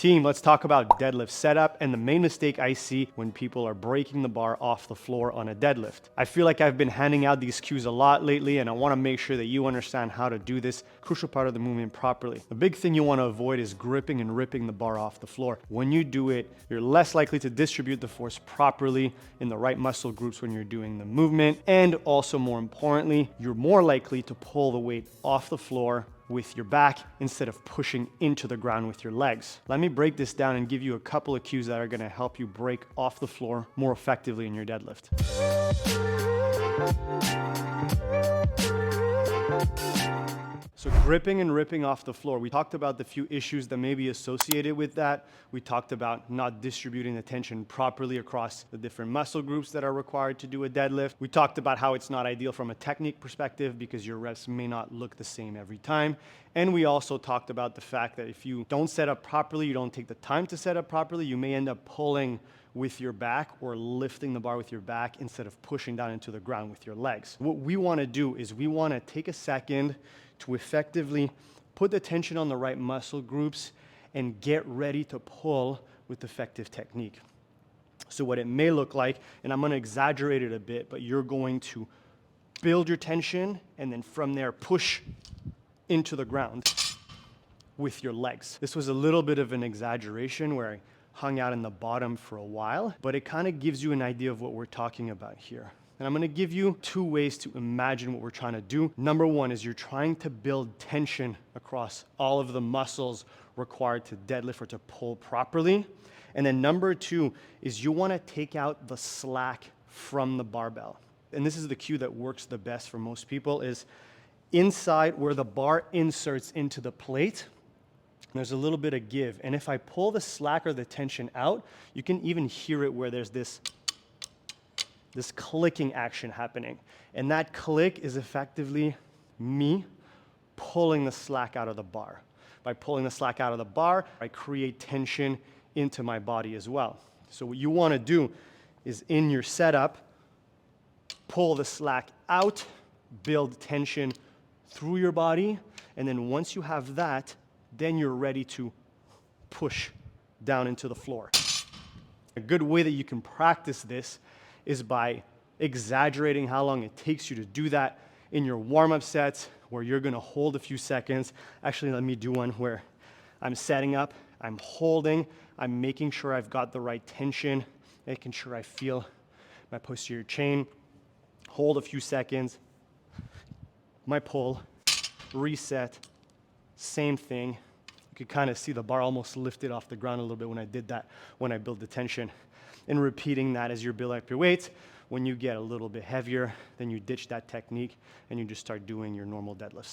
Team, let's talk about deadlift setup and the main mistake I see when people are breaking the bar off the floor on a deadlift. I feel like I've been handing out these cues a lot lately, and I want to make sure that you understand how to do this crucial part of the movement properly. The big thing you want to avoid is gripping and ripping the bar off the floor. When you do it, you're less likely to distribute the force properly in the right muscle groups when you're doing the movement, and also more importantly, you're more likely to pull the weight off the floor with your back instead of pushing into the ground with your legs. Let me break this down and give you a couple of cues that are going to help you break off the floor more effectively in your deadlift. So gripping and ripping off the floor. We talked about the few issues that may be associated with that. We talked about not distributing the tension properly across the different muscle groups that are required to do a deadlift. We talked about how it's not ideal from a technique perspective because your reps may not look the same every time. And we also talked about the fact that if you don't set up properly, you don't take the time to set up properly, you may end up pulling with your back or lifting the bar with your back instead of pushing down into the ground with your legs. What we want to do is we want to take a second to effectively put the tension on the right muscle groups and get ready to pull with effective technique. So what it may look like, and I'm going to exaggerate it a bit, but you're going to build your tension and then from there push into the ground with your legs. This was a little bit of an exaggeration where I hung out in the bottom for a while, but it kind of gives you an idea of what we're talking about here. And I'm going to give you two ways to imagine what we're trying to do. Number one is you're trying to build tension across all of the muscles required to deadlift or to pull properly. And then number two is you want to take out the slack from the barbell. And this is the cue that works the best for most people is inside where the bar inserts into the plate, there's a little bit of give. And if I pull the slack or the tension out, you can even hear it where there's this clicking action happening. And that click is effectively me pulling the slack out of the bar. By pulling the slack out of the bar, I create tension into my body as well. So what you want to do is in your setup, pull the slack out, build tension through your body, and then once you have that, then you're ready to push down into the floor. A good way that you can practice this is by exaggerating how long it takes you to do that in your warm-up sets where you're going to hold a few seconds. Actually, let me do one where I'm setting up, I'm holding, I'm making sure I've got the right tension, making sure I feel my posterior chain, hold a few seconds, my pull, reset, same thing. You could kind of see the bar almost lifted off the ground a little bit when I did that, when I built the tension. And repeating that as you build up your weight, when you get a little bit heavier, then you ditch that technique and you just start doing your normal deadlifts.